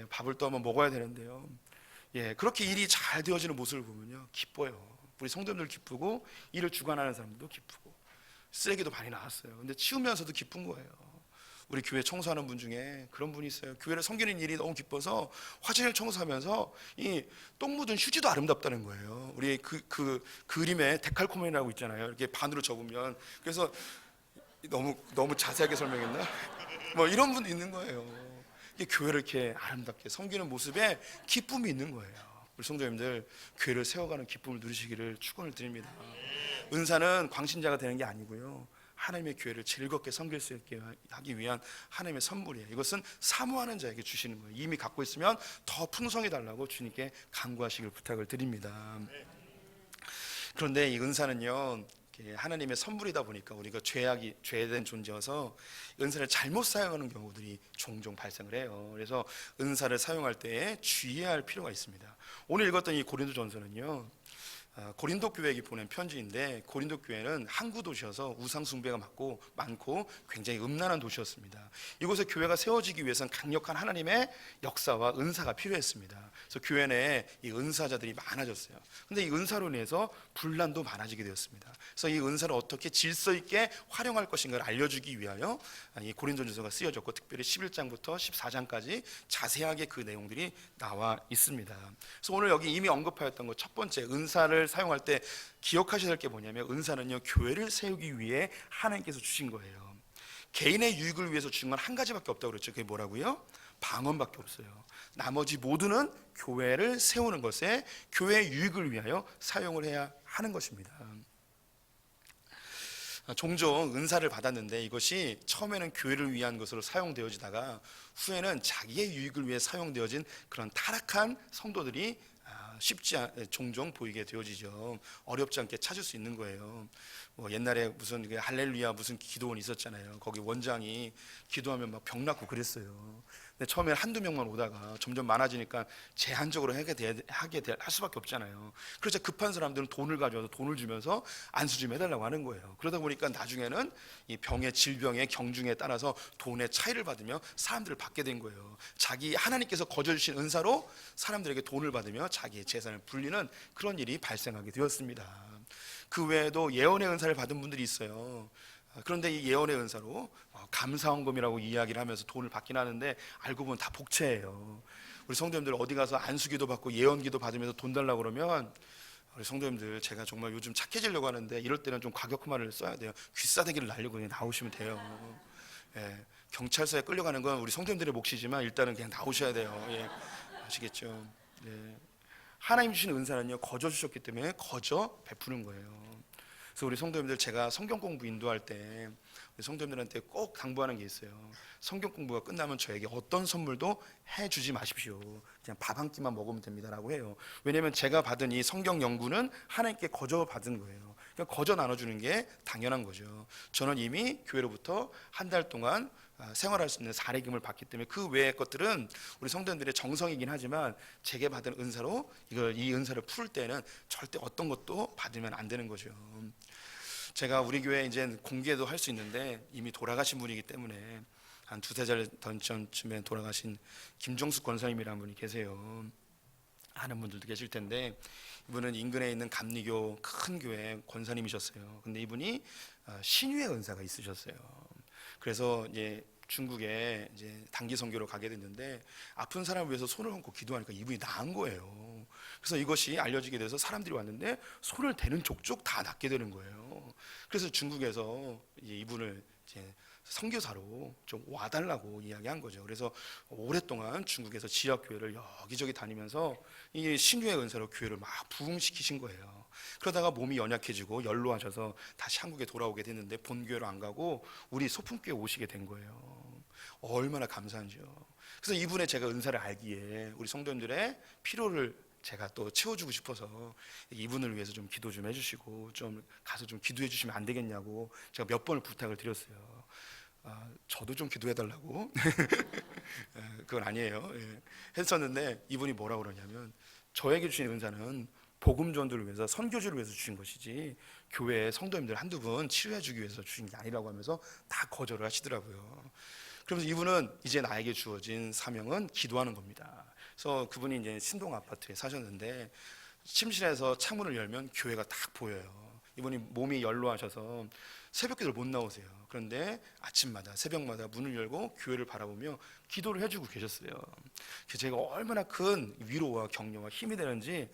밥을 또 한번 먹어야 되는데요. 그렇게 일이 잘 되어지는 모습을 보면요, 기뻐요. 우리 성도님들 기쁘고, 일을 주관하는 사람들도 기쁘고, 쓰레기도 많이 나왔어요. 근데 치우면서도 기쁜 거예요. 우리 교회 청소하는 분 중에 그런 분이 있어요. 교회를 섬기는 일이 너무 기뻐서 화장실 청소하면서 이 똥 묻은 휴지도 아름답다는 거예요. 우리 그 그림에 데칼코멘이라고 있잖아요. 이렇게 반으로 접으면. 그래서 너무 자세하게 설명했나? 뭐 이런 분도 있는 거예요. 이게 교회를 이렇게 아름답게 섬기는 모습에 기쁨이 있는 거예요. 우리 성도님들, 교회를 세워가는 기쁨을 누리시기를 축원을 드립니다. 은사는 광신자가 되는 게 아니고요, 하나님의 교회를 즐겁게 섬길 수 있게 하기 위한 하나님의 선물이에요. 이것은 사모하는 자에게 주시는 거예요. 이미 갖고 있으면 더 풍성히 달라고 주님께 간구하시길 부탁을 드립니다. 그런데 이 은사는요, 하나님의 선물이다 보니까 우리가 죄된 존재여서 은사를 잘못 사용하는 경우들이 종종 발생을 해요. 그래서 은사를 사용할 때에 주의해야 할 필요가 있습니다. 오늘 읽었던 이 고린도전서는요, 고린도 교회에게 보낸 편지인데, 고린도 교회는 항구 도시여서 우상 숭배가 많고 굉장히 음란한 도시였습니다. 이곳에 교회가 세워지기 위해서는 강력한 하나님의 역사와 은사가 필요했습니다. 그래서 교회 내에 이 은사자들이 많아졌어요. 근데 이 은사로 인해서 분란도 많아지게 되었습니다. 그래서 이 은사를 어떻게 질서 있게 활용할 것인가를 알려주기 위하여 이 고린도전서가 쓰여졌고, 특별히 11장부터 14장까지 자세하게 그 내용들이 나와 있습니다. 그래서 오늘 여기 이미 언급하였던 것 첫 번째, 은사를 사용할 때 기억하셔야 될 게 뭐냐면, 은사는요, 교회를 세우기 위해 하나님께서 주신 거예요. 개인의 유익을 위해서 주신 건 한 가지밖에 없다고 그랬죠. 그게 뭐라고요? 방언밖에 없어요. 나머지 모두는 교회를 세우는 것에, 교회의 유익을 위하여 사용을 해야 하는 것입니다. 종종 은사를 받았는데 이것이 처음에는 교회를 위한 것으로 사용되어지다가 후에는 자기의 유익을 위해 사용되어진 그런 타락한 성도들이 종종 보이게 되어지죠. 어렵지 않게 찾을 수 있는 거예요. 옛날에 무슨 할렐루야 무슨 기도원이 있었잖아요. 거기 원장이 기도하면 막 병 낫고 그랬어요. 근데 처음에 한두 명만 오다가 점점 많아지니까 제한적으로 할 수밖에 없잖아요. 그래서 급한 사람들은 돈을 가져와서 돈을 주면서 안수 좀 해달라고 하는 거예요. 그러다 보니까 나중에는 이 병의 질병의 경중에 따라서 돈의 차이를 받으며 사람들을 받게 된 거예요. 자기 하나님께서 거저주신 은사로 사람들에게 돈을 받으며 자기의 재산을 불리는 그런 일이 발생하게 되었습니다. 그 외에도 예언의 은사를 받은 분들이 있어요. 그런데 이 예언의 은사로 감사헌금이라고 이야기를 하면서 돈을 받긴 하는데 알고 보면 다 복채예요. 우리 성도님들 어디 가서 안수기도 받고 예언기도 받으면서 돈 달라고 그러면, 우리 성도님들, 제가 정말 요즘 착해지려고 하는데 이럴 때는 좀 과격한 말을 써야 돼요. 귀싸대기를 날리고 그냥 나오시면 돼요. 경찰서에 끌려가는 건 우리 성도님들의 몫이지만 일단은 그냥 나오셔야 돼요. 아시겠죠? 하나님 주신 은사는요, 거저 주셨기 때문에 거저 베푸는 거예요. 그래서 우리 성도님들, 제가 성경 공부 인도할 때 우리 성도님들한테 꼭 당부하는 게 있어요. 성경 공부가 끝나면 저에게 어떤 선물도 해주지 마십시오. 그냥 밥 한 끼만 먹으면 됩니다라고 해요. 왜냐하면 제가 받은 이 성경 연구는 하나님께 거저 받은 거예요. 그러니까 거저 나눠주는 게 당연한 거죠. 저는 이미 교회로부터 한 달 동안 생활할 수 있는 사례금을 받기 때문에 그 외의 것들은 우리 성도님들의 정성이긴 하지만 제게 받은 은사로 이 은사를 풀 때는 절대 어떤 것도 받으면 안 되는 거죠. 제가 우리 교회 이제 공개도 할 수 있는데 이미 돌아가신 분이기 때문에 한 두세 달 전쯤에 돌아가신 김종숙 권사님이라는 분이 계세요. 아는 분들도 계실 텐데, 이분은 인근에 있는 감리교 큰 교회 권사님이셨어요. 근데 이분이 신유의 은사가 있으셨어요. 그래서 이제 중국에 이제 단기 선교로 가게 됐는데 아픈 사람을 위해서 손을 얹고 기도하니까 이분이 나은 거예요. 그래서 이것이 알려지게 돼서 사람들이 왔는데 손을 대는 족족 다 낫게 되는 거예요. 그래서 중국에서 이분을 이제 선교사로 좀 와달라고 이야기한 거죠. 그래서 오랫동안 중국에서 지역교회를 여기저기 다니면서 이 신유의 은사로 교회를 막 부흥시키신 거예요. 그러다가 몸이 연약해지고 연로하셔서 다시 한국에 돌아오게 됐는데 본교회로 안 가고 우리 소품교회 오시게 된 거예요. 얼마나 감사한지요. 그래서 이분의 제가 은사를 알기에 우리 성도님들의 필요를 제가 또 채워주고 싶어서 이분을 위해서 좀 기도 좀 해주시고 좀 가서 좀 기도해 주시면 안 되겠냐고 제가 몇 번을 부탁을 드렸어요. 저도 좀 기도해달라고. 그건 아니에요. 했었는데 이분이 뭐라고 그러냐면 저에게 주신 은사는 복음 전도를 위해서 선교주를 위해서 주신 것이지 교회 성도님들 한두 분 치료해 주기 위해서 주신 게 아니라고 하면서 다 거절을 하시더라고요. 그러면서 이분은 이제 나에게 주어진 사명은 기도하는 겁니다. 그래서 그분이 이제 신동 아파트에 사셨는데 침실에서 창문을 열면 교회가 딱 보여요. 이분이 몸이 연로하셔서 새벽기도를 못 나오세요. 그런데 아침마다 새벽마다 문을 열고 교회를 바라보며 기도를 해주고 계셨어요. 그래서 제가 얼마나 큰 위로와 격려와 힘이 되는지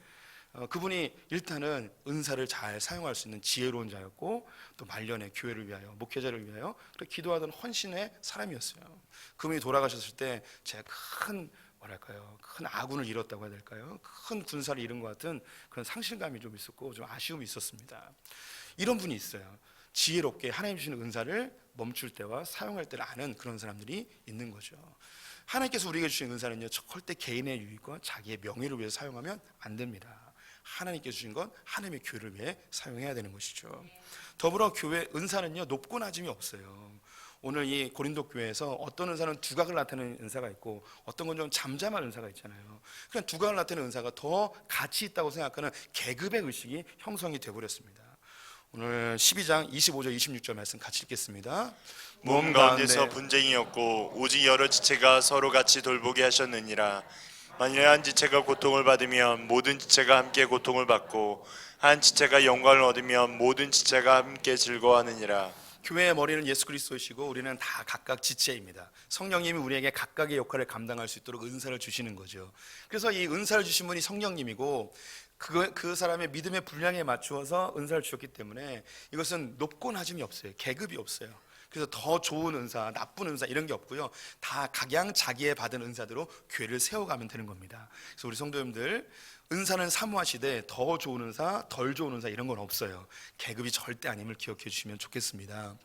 그분이 일단은 은사를 잘 사용할 수 있는 지혜로운 자였고 또 말년에 교회를 위하여 목회자를 위하여 그렇게 기도하던 헌신의 사람이었어요. 그분이 돌아가셨을 때 제가 큰 아군을 잃었다고 해야 될까요? 큰 군사를 잃은 것 같은 그런 상실감이 좀 있었고 좀 아쉬움이 있었습니다. 이런 분이 있어요. 지혜롭게 하나님 주시는 은사를 멈출 때와 사용할 때를 아는 그런 사람들이 있는 거죠. 하나님께서 우리에게 주신 은사는요 절대 개인의 유익과 자기의 명예를 위해서 사용하면 안 됩니다. 하나님께서 주신 건 하나님의 교회를 위해 사용해야 되는 것이죠. 더불어 교회 은사는요 높고 낮음이 없어요. 오늘 이 고린도 교회에서 어떤 은사는 두각을 나타내는 은사가 있고 어떤 건 좀 잠잠한 은사가 있잖아요. 그냥 두각을 나타내는 은사가 더 가치 있다고 생각하는 계급의 의식이 형성이 되어버렸습니다. 오늘 12장 25절 26절 말씀 같이 읽겠습니다. 몸 가운데서 분쟁이 없고 오직 여러 지체가 서로 같이 돌보게 하셨느니라. 만일 한 지체가 고통을 받으면 모든 지체가 함께 고통을 받고 한 지체가 영광을 얻으면 모든 지체가 함께 즐거워하느니라. 교회의 머리는 예수 그리스도이시고 우리는 다 각각 지체입니다. 성령님이 우리에게 각각의 역할을 감당할 수 있도록 은사를 주시는 거죠. 그래서 이 은사를 주신 분이 성령님이고 그 사람의 믿음의 분량에 맞추어서 은사를 주셨기 때문에 이것은 높고 낮음이 없어요. 계급이 없어요. 그래서 더 좋은 은사, 나쁜 은사 이런 게 없고요. 다 각양 자기의 받은 은사대로 교회를 세워가면 되는 겁니다. 그래서 우리 성도님들 은사는 사모하시되 더 좋은 은사, 덜 좋은 은사 이런 건 없어요. 계급이 절대 아님을 기억해 주시면 좋겠습니다.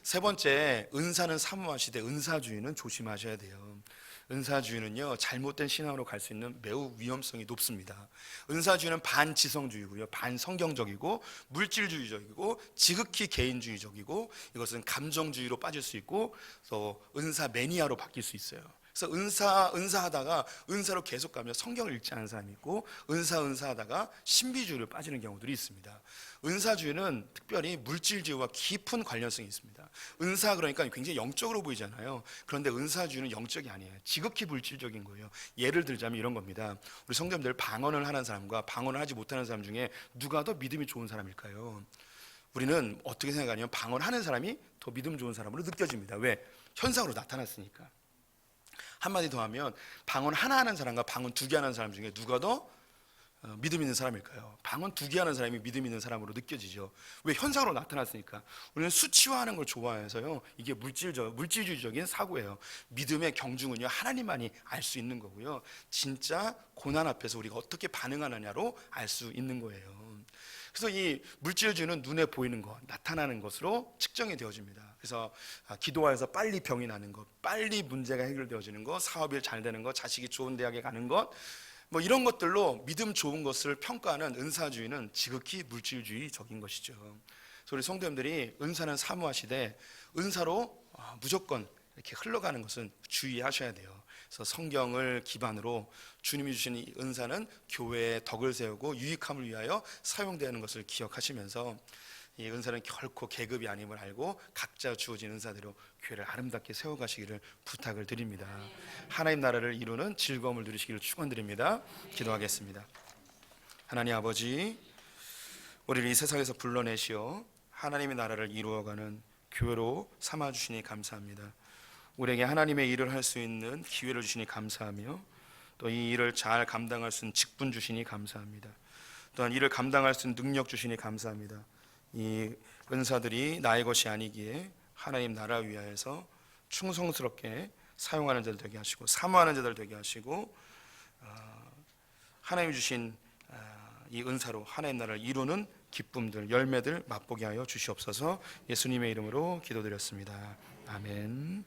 세 번째, 은사는 사모하시되 은사주의는 조심하셔야 돼요. 은사주의는요 잘못된 신앙으로 갈 수 있는 매우 위험성이 높습니다. 은사주의는 반지성주의고요, 반성경적이고 물질주의적이고 지극히 개인주의적이고 이것은 감정주의로 빠질 수 있고 또 은사 매니아로 바뀔 수 있어요. 그래서 은사하다가 은사로 계속 가면 성경을 읽지 않은 사람이 있고 은사하다가 신비주의로 빠지는 경우들이 있습니다. 은사주의는 특별히 물질주의와 깊은 관련성이 있습니다. 은사 그러니까 굉장히 영적으로 보이잖아요. 그런데 은사주의는 영적이 아니에요. 지극히 물질적인 거예요. 예를 들자면 이런 겁니다. 우리 성도님들 방언을 하는 사람과 방언을 하지 못하는 사람 중에 누가 더 믿음이 좋은 사람일까요? 우리는 어떻게 생각하냐면 방언하는 사람이 더 믿음 좋은 사람으로 느껴집니다. 왜? 현상으로 나타났으니까. 한마디 더 하면 방언 하나 하는 사람과 방언 두 개 하는 사람 중에 누가 더 믿음 있는 사람일까요? 방언 두 개 하는 사람이 믿음 있는 사람으로 느껴지죠. 왜? 현상으로 나타났으니까. 우리는 수치화하는 걸 좋아해서요. 이게 물질주의적인 사고예요. 믿음의 경중은요 하나님만이 알 수 있는 거고요. 진짜 고난 앞에서 우리가 어떻게 반응하느냐로 알 수 있는 거예요. 그래서 이 물질주의는 눈에 보이는 것, 나타나는 것으로 측정이 되어집니다. 그래서 기도하여서 빨리 병이 나는 것, 빨리 문제가 해결되어지는 것, 사업이 잘 되는 것, 자식이 좋은 대학에 가는 것, 뭐 이런 것들로 믿음 좋은 것을 평가하는 은사주의는 지극히 물질주의적인 것이죠. 그래서 우리 성도님들이 은사는 사모하시되 은사로 무조건 이렇게 흘러가는 것은 주의하셔야 돼요. 그래서 성경을 기반으로 주님이 주신 이 은사는 교회의 덕을 세우고 유익함을 위하여 사용되는 것을 기억하시면서 이 은사는 결코 계급이 아님을 알고 각자 주어진 은사대로 교회를 아름답게 세워가시기를 부탁을 드립니다. 하나님 나라를 이루는 즐거움을 누리시기를 축원드립니다. 기도하겠습니다. 하나님 아버지, 우리를 이 세상에서 불러내시어 하나님의 나라를 이루어가는 교회로 삼아 주시니 감사합니다. 우리에게 하나님의 일을 할 수 있는 기회를 주시니 감사하며 또 이 일을 잘 감당할 수 있는 직분 주시니 감사합니다. 또한 이를 감당할 수 있는 능력 주시니 감사합니다. 이 은사들이 나의 것이 아니기에 하나님 나라 위하여서 충성스럽게 사용하는 자들 되게 하시고 사모하는 자들 되게 하시고 하나님이 주신 이 은사로 하나님 나라를 이루는 기쁨들, 열매들 맛보게 하여 주시옵소서. 예수님의 이름으로 기도드렸습니다. 아멘.